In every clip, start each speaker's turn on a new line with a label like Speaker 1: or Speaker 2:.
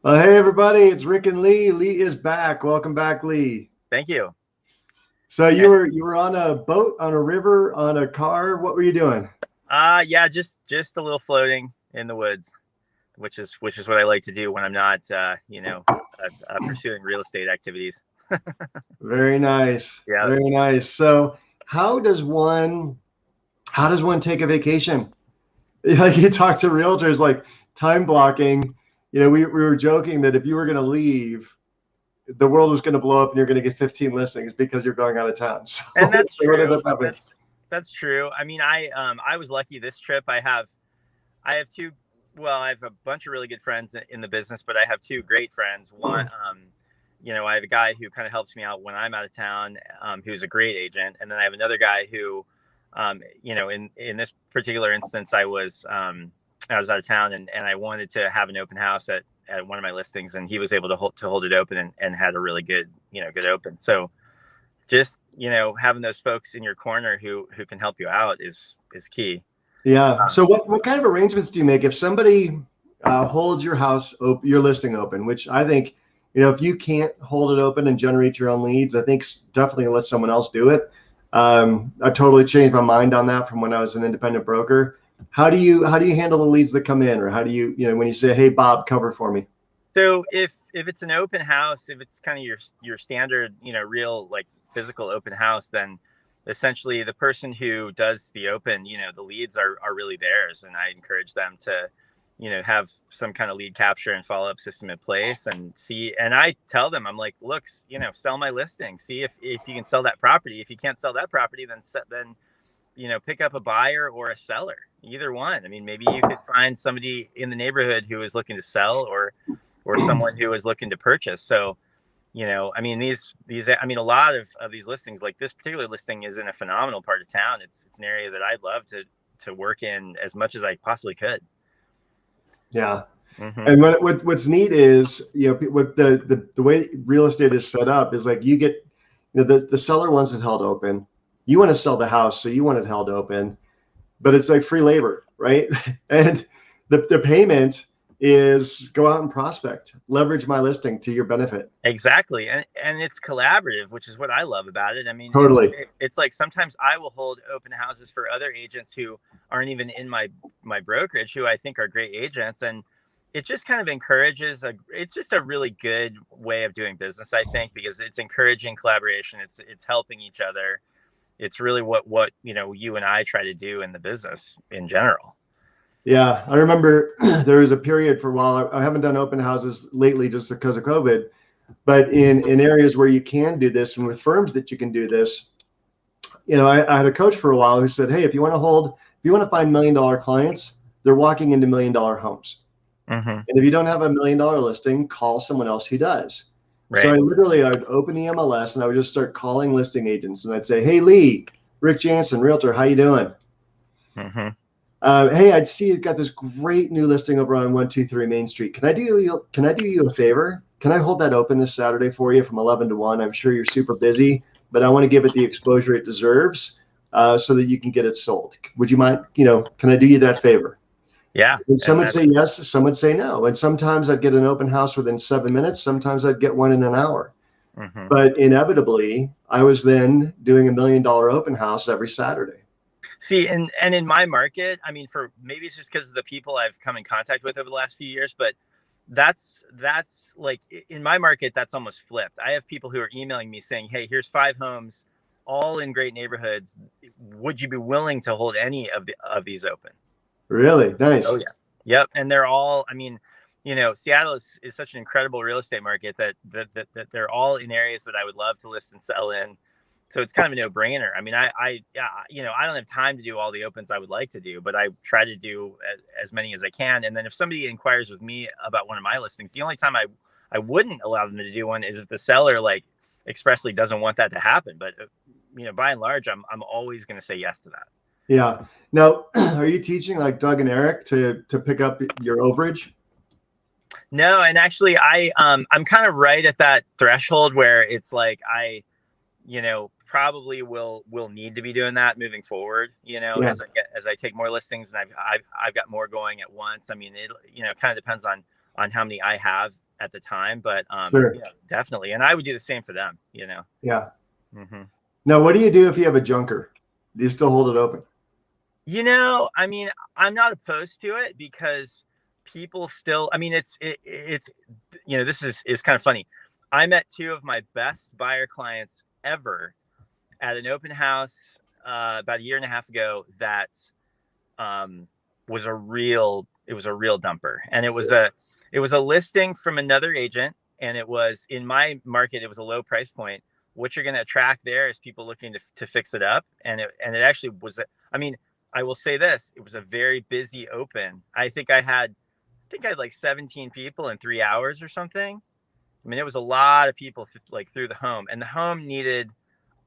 Speaker 1: Well, hey everybody, it's Rick and Lee. Lee is back. Welcome back, Lee.
Speaker 2: Thank you.
Speaker 1: So you
Speaker 2: And
Speaker 1: were on a boat, on a river, on a car. What were you doing?
Speaker 2: yeah, just a little floating in the woods, which is what I like to do when I'm not pursuing real estate activities.
Speaker 1: Very nice.
Speaker 2: Yeah.
Speaker 1: Very nice. So how does one how does one take a vacation? Like you talk to realtors like time blocking. We were joking that if you were going to leave, the world was going to blow up and you're going to get 15 listings because you're going out of town. So,
Speaker 2: And that's
Speaker 1: so what ended
Speaker 2: true.
Speaker 1: up happening?
Speaker 2: That's true. I mean, I was lucky this trip. I have two. Well, I have a bunch of really good friends in the business, but I have two great friends. One, I have a guy who kind of helps me out when I'm out of town, who's a great agent, and then I have another guy who, in this particular instance, I was out of town and I wanted to have an open house at one of my listings, and he was able to hold it open and had a really good open. So just having those folks in your corner who can help you out is key.
Speaker 1: Yeah. So what kind of arrangements do you make if somebody holds your house open, your listing open? Which I think, if you can't hold it open and generate your own leads, I think definitely let someone else do it. I totally changed my mind on that from when I was an independent broker. How do you handle the leads that come in, or how do you when you say, "Hey Bob, cover for me"?
Speaker 2: So if it's an open house, if it's kind of your standard, real like physical open house, then essentially the person who does the open, the leads are really theirs, and I encourage them to, have some kind of lead capture and follow up system in place and see. And I tell them, I'm like, look, sell my listing. See if you can sell that property. If you can't sell that property, then pick up a buyer or a seller, either one. I mean, maybe you could find somebody in the neighborhood who is looking to sell or someone who is looking to purchase. So, I mean, I mean, a lot of these listings, like this particular listing, is in a phenomenal part of town. It's an area that I'd love to work in as much as I possibly could.
Speaker 1: Yeah.
Speaker 2: Hmm.
Speaker 1: And what's neat is, what the way real estate is set up is like you get, the seller wants it held open. You want to sell the house, so you want it held open, but it's like free labor, right? And the payment is go out and prospect, leverage my listing to your benefit.
Speaker 2: Exactly, and it's collaborative, which is what I love about it. I mean,
Speaker 1: Totally.
Speaker 2: it's like sometimes I will hold open houses for other agents who aren't even in my brokerage, who I think are great agents, and it just kind of encourages it's just a really good way of doing business, I think, because it's encouraging collaboration. It's helping each other. It's really what you and I try to do in the business in general.
Speaker 1: Yeah, I remember there was a period for a while. I haven't done open houses lately just because of COVID, but in areas where you can do this and with firms that you can do this, I had a coach for a while who said, "Hey, if you want to find $1 million clients, they're walking into $1 million homes.
Speaker 2: Hmm.
Speaker 1: And if you don't have a $1 million listing, call someone else who does." So
Speaker 2: Right.
Speaker 1: I'd open the MLS and I would just start calling listing agents and I'd say, "Hey, Lee, Rick Janson, realtor, how you doing?
Speaker 2: Hmm.
Speaker 1: Hey, I'd see you've got this great new listing over on 123 Main Street. Can I do you a favor? Can I hold that open this Saturday for you from 11 to 1? I'm sure you're super busy, but I want to give it the exposure it deserves, so that you can get it sold. Would you mind? Can I do you that favor?"
Speaker 2: Yeah,
Speaker 1: And some
Speaker 2: and
Speaker 1: would say
Speaker 2: that's
Speaker 1: yes, some would say no. And sometimes I'd get an open house within 7 minutes. Sometimes I'd get one in an hour.
Speaker 2: hmm.
Speaker 1: But inevitably, I was then doing $1 million open house every Saturday.
Speaker 2: See, and in my market, I mean, for maybe it's just because of the people I've come in contact with over the last few years, but that's like in my market, that's almost flipped. I have people who are emailing me saying, "Hey, here's 5 homes, all in great neighborhoods. Would you be willing to hold any of these open?"
Speaker 1: Really
Speaker 2: Oh
Speaker 1: nice.
Speaker 2: yeah, yep. And they're all. I mean, Seattle is such an incredible real estate market that they're all in areas that I would love to list and sell in. So it's kind of a no brainer. I mean, yeah, I don't have time to do all the opens I would like to do, but I try to do as many as I can. And then if somebody inquires with me about one of my listings, the only time I wouldn't allow them to do one is if the seller like expressly doesn't want that to happen. But by and large, I'm always going to say yes to that.
Speaker 1: Yeah. Now, are you teaching like Doug and Eric to pick up your overage?
Speaker 2: No, and actually, I'm kind of right at that threshold where it's like probably will need to be doing that moving forward,
Speaker 1: Yeah.
Speaker 2: as I take more listings and I've got more going at once. I mean, it kind of depends on how many I have at the time, but
Speaker 1: Sure.
Speaker 2: yeah, definitely. And I would do the same for them, you know?
Speaker 1: Yeah.
Speaker 2: Hmm.
Speaker 1: Now, what do you do if you have a junker? Do you still hold it open?
Speaker 2: You know, I mean, I'm not opposed to it because people still, I mean, it's, you know, this is kind of funny. I met two of my best buyer clients ever at an open house about a year and a half ago that um, was it was a real dumper. And it was a listing from another agent. And it was in my market, it was a low price point. What you're going to attract there is people looking to fix it up. And it actually was, I mean, I will say this, it was a very busy open. I had like 17 people in 3 hours or something. I mean, it was a lot of people like through the home, and the home needed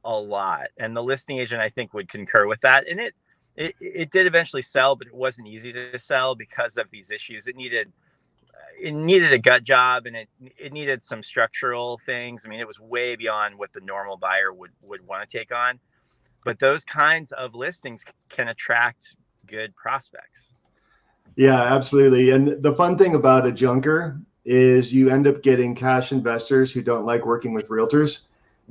Speaker 2: a lot. And the listing agent, I think, would concur with that. And it did eventually sell, but it wasn't easy to sell because of these issues. It needed a gut job, and it needed some structural things. I mean, it was way beyond what the normal buyer would want to take on. But those kinds of listings can attract good prospects.
Speaker 1: Yeah, absolutely. And the fun thing about a junker is you end up getting cash investors who don't like working with realtors.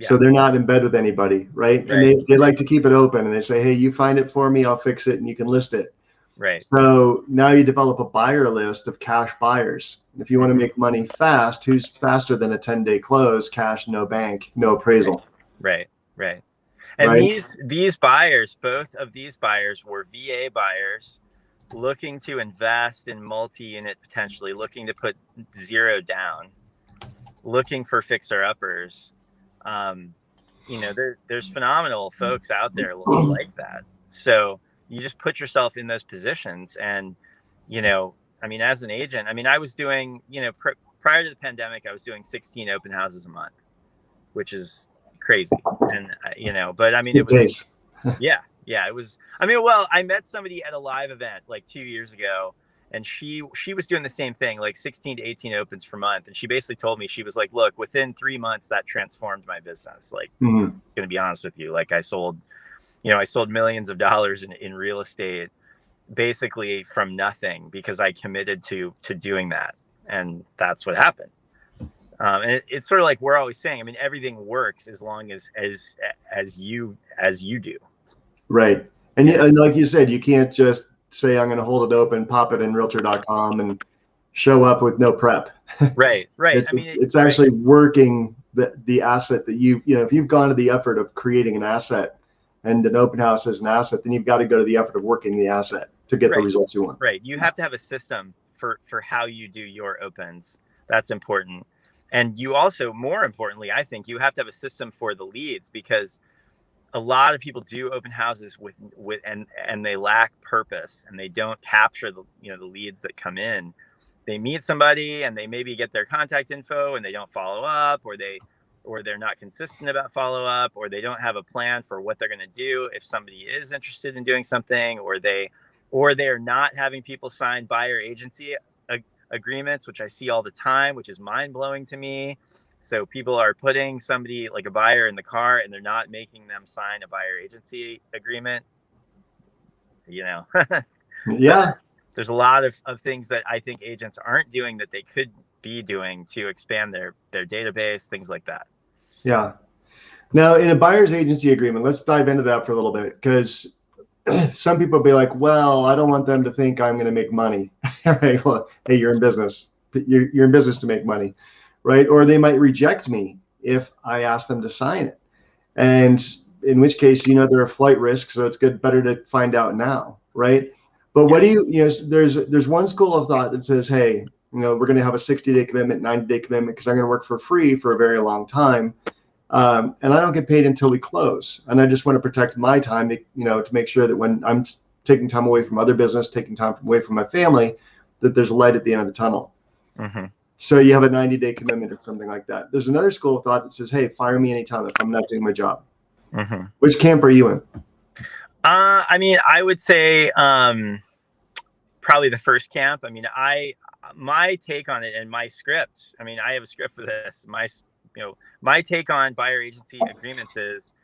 Speaker 1: So
Speaker 2: Yeah,
Speaker 1: they're not in bed with anybody, right? And
Speaker 2: right,
Speaker 1: they like to keep it open, and they say, hey, you find it for me, I'll fix it, and you can list it.
Speaker 2: right.
Speaker 1: So now you develop a buyer list of cash buyers. If you want to
Speaker 2: Hmm.
Speaker 1: make money fast, who's faster than a 10-day close, cash, no bank, no
Speaker 2: Right,
Speaker 1: appraisal,
Speaker 2: right, right. And
Speaker 1: right?
Speaker 2: these buyers, both of these buyers were VA buyers looking to invest in multi-unit, potentially looking to put zero down, looking for fixer uppers. Um, you know, there's phenomenal folks out there like that. So you just put yourself in those positions, and you know, I mean, as an agent, I mean, I was doing, you know, prior to the pandemic, I was doing 16 open houses a month, which is crazy. And you know, but I mean, it
Speaker 1: Good
Speaker 2: was,
Speaker 1: days.
Speaker 2: yeah, it was. I mean, well, I met somebody at a live event like 2 years ago, and she was doing the same thing, like 16 to 18 opens per month. And she basically told me, she was like, "Look, within 3 months, that transformed my business. Like, I'm
Speaker 1: Mhm.
Speaker 2: gonna be honest with you. Like, I sold millions of dollars in real estate basically from nothing because I committed to doing that, and that's what happened." And it's sort of like we're always saying. I mean, everything works as long as you do.
Speaker 1: Right.
Speaker 2: You know.
Speaker 1: And like you said, you can't just say, I'm going to hold it open, pop it in realtor.com and show up with no prep.
Speaker 2: Right. Right.
Speaker 1: It's,
Speaker 2: I mean,
Speaker 1: it's
Speaker 2: right.
Speaker 1: actually working the asset that if you've gone to the effort of creating an asset and an open house as an asset, then you've got to go to the effort of working the asset to get the
Speaker 2: Right.
Speaker 1: results you want.
Speaker 2: Right. You have to have a system for how you do your opens. That's important. And you also, more importantly, I think you have to have a system for the leads, because a lot of people do open houses with and they lack purpose, and they don't capture the leads that come in. They meet somebody and they maybe get their contact info and they don't follow up, or they're not consistent about follow up, or they don't have a plan for what they're going to do if somebody is interested in doing something, or they are not having people sign buyer agency agreements, which I see all the time, which is mind blowing to me. So people are putting somebody like a buyer in the car, and they're not making them sign a buyer agency agreement. You know, so
Speaker 1: Yeah.
Speaker 2: there's a lot of things that I think agents aren't doing that they could be doing to expand their database, things like that.
Speaker 1: Yeah. Now, in a buyer's agency agreement, let's dive into that for a little bit, because some people be like, well, I don't want them to think I'm going to make money. Right. Well, hey, you're in business. You're in business to make money. Right. Or they might reject me if I ask them to sign it. And in which case, they're a flight risk. So it's better to find out now. Right. But what
Speaker 2: Yeah.
Speaker 1: do there's one school of thought that says, hey, we're going to have a 60-day commitment, 90-day commitment, because I'm going to work for free for a very long time. And I don't get paid until we close. And I just want to protect my time, to make sure that when I'm taking time away from other business, taking time away from my family, that there's a light at the end of the tunnel.
Speaker 2: Mm-hmm.
Speaker 1: So you have a 90-day commitment or something like that. There's another school of thought that says, hey, fire me anytime if I'm not doing my job.
Speaker 2: Mm-hmm.
Speaker 1: Which camp are you in?
Speaker 2: I mean, I would say probably the first camp. I mean, my take on it and my script. I mean, I have a script for this. My take on buyer agency agreements is,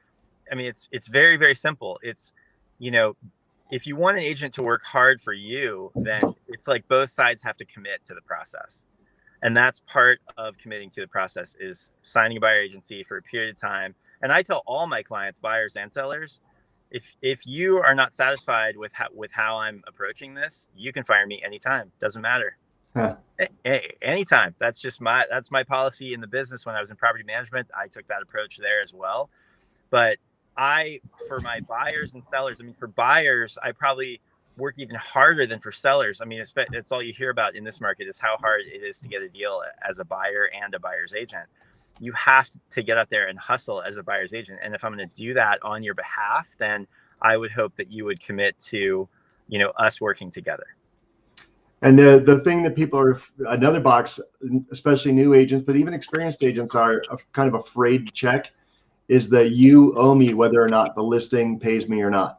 Speaker 2: I mean, it's very, very simple. It's, if you want an agent to work hard for you, then it's like both sides have to commit to the process. And that's part of committing to the process, is signing a buyer agency for a period of time. And I tell all my clients, buyers and sellers, if you are not satisfied with how I'm approaching this, you can fire me anytime. Doesn't matter.
Speaker 1: Huh.
Speaker 2: Anytime. That's my policy in the business. When I was in property management, I took that approach there as well. But for my buyers and sellers, I mean, for buyers, I probably work even harder than for sellers. I mean, it's all you hear about in this market, is how hard it is to get a deal as a buyer and a buyer's agent. You have to get out there and hustle as a buyer's agent. And if I'm going to do that on your behalf, then I would hope that you would commit to, us working together.
Speaker 1: And the thing that people are, another box, especially new agents, but even experienced agents, are kind of afraid to check, is that you owe me whether or not the listing pays me or not.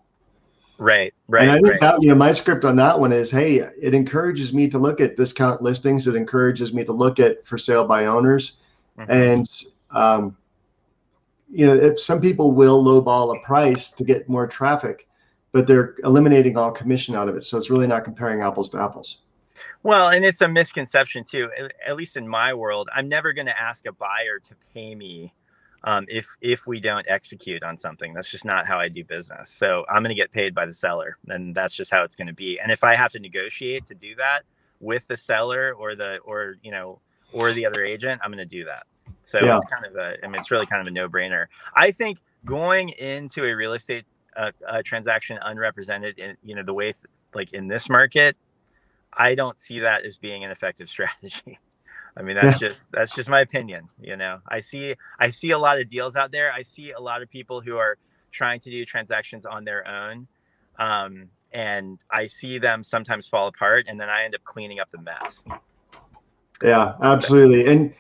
Speaker 2: Right.
Speaker 1: And I think that, my script on that one is, hey, it encourages me to look at discount listings. It encourages me to look at for sale by owners. And, if some people will lowball a price to get more traffic, but they're eliminating all commission out of it. So it's really not comparing apples to apples.
Speaker 2: Well, and it's a misconception too, at least in my world. I'm never going to ask a buyer to pay me if we don't execute on something. That's just not how I do business. So I'm going to get paid by the seller, and that's just how it's going to be. And if I have to negotiate to do that with the seller or the other agent, I'm going to do that. So It's kind of it's really kind of a no-brainer. I think going into a real estate transaction unrepresented in, the way like in this market, I don't see that as being an effective strategy. I mean, that's just my opinion. I see a lot of deals out there. I see a lot of people who are trying to do transactions on their own. And I see them sometimes fall apart, and then I end up cleaning up the mess.
Speaker 1: Yeah, absolutely. And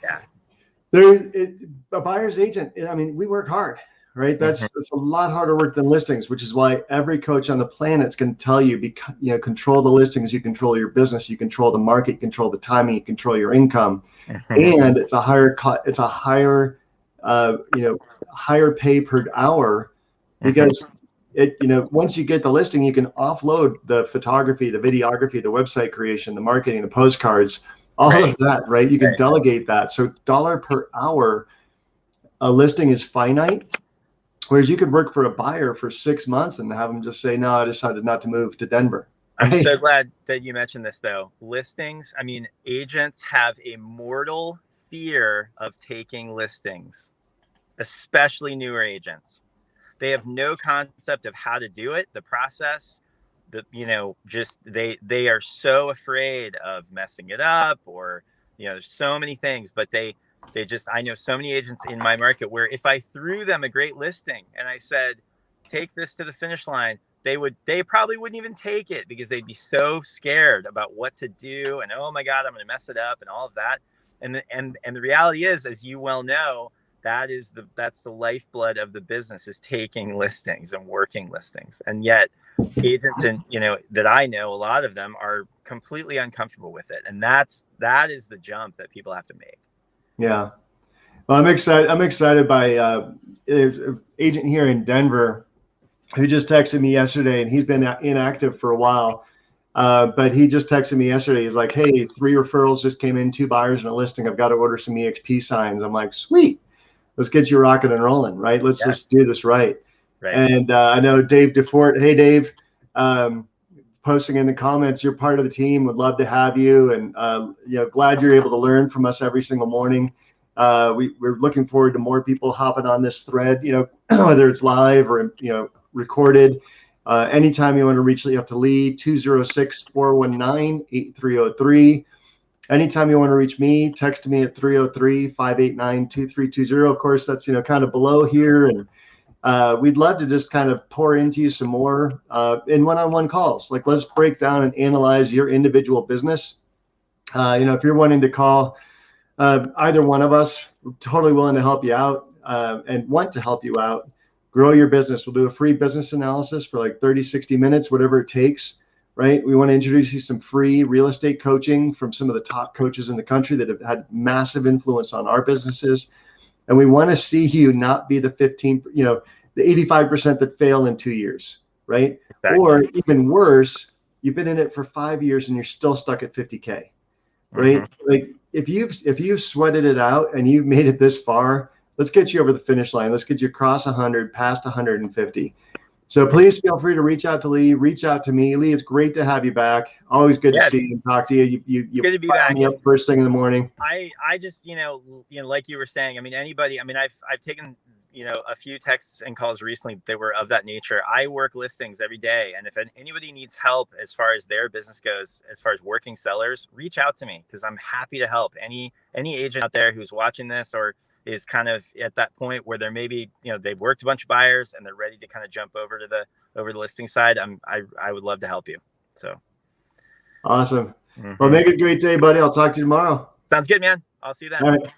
Speaker 1: a buyer's agent, I mean, we work hard, right? That's a lot harder work than listings, which is why every coach on the planet's going to tell you, control the listings, you control your business, you control the market, you control the timing, you control your income, and it's a higher higher pay per hour, because once you get the listing, you can offload the photography, the videography, the website creation, the marketing, the postcards, all of that, right? You can delegate that. So dollar per hour, a listing is finite. Whereas you could work for a buyer for 6 months and have them just say, no, I decided not to move to Denver.
Speaker 2: Right? I'm so glad that you mentioned this, though. Listings, I mean, agents have a mortal fear of taking listings, especially newer agents. They have no concept of how to do it, the process. They are so afraid of messing it up, or, there's so many things, but I know so many agents in my market where if I threw them a great listing and I said, take this to the finish line, they probably wouldn't even take it, because they'd be so scared about what to do. And, oh my God, I'm going to mess it up and all of that. And the reality is, as you well know, that's the lifeblood of the business, is taking listings and working listings. And yet agents that I know, a lot of them are completely uncomfortable with it. And that is the jump that people have to make.
Speaker 1: Yeah. Well, I'm excited by agent here in Denver who just texted me yesterday, and he's been inactive for a while. But he just texted me yesterday. He's like, hey, 3 referrals just came in, 2 buyers and a listing. I've got to order some EXP signs. I'm like, sweet. Let's get you rocking and rolling, right? Let's just do this right. And I know Dave DeFort. Hey, Dave, posting in the comments, you're part of the team. Would love to have you. And, glad you're able to learn from us every single morning. We're looking forward to more people hopping on this thread, whether it's live or, recorded. Anytime you want to reach up to Lee, 206-419-8303. Anytime you want to reach me, text me at 303-589-2320. Of course, that's, kind of below here. And we'd love to just kind of pour into you some more in one-on-one calls. Like, let's break down and analyze your individual business. If you're wanting to call either one of us, we're totally willing to help you out and want to help you out. Grow your business. We'll do a free business analysis for like 30, 60 minutes, whatever it takes. Right? We want to introduce you some free real estate coaching from some of the top coaches in the country that have had massive influence on our businesses. And we want to see you not be the 85% that fail in 2 years, right? Exactly. Or even worse, you've been in it for 5 years and you're still stuck at 50K, right? Like, if you've sweated it out and you've made it this far, let's get you over the finish line. Let's get you across 100, past 150. So please feel free to reach out to Lee, reach out to me. Lee, it's great to have you back. Always good to see you and talk to you. You
Speaker 2: good to be back.
Speaker 1: Me up first thing in the morning.
Speaker 2: I just, like you were saying, I mean, anybody, I mean, I've taken, a few texts and calls recently that were of that nature. I work listings every day. And if anybody needs help as far as their business goes, as far as working sellers, reach out to me because I'm happy to help any agent out there who's watching this or is kind of at that point where they're maybe, they've worked a bunch of buyers and they're ready to kind of jump over to the listing side. I would love to help you. So.
Speaker 1: Awesome. Well, make it a great day, buddy. I'll talk to you tomorrow.
Speaker 2: Sounds good, man. I'll see you then.
Speaker 1: All right.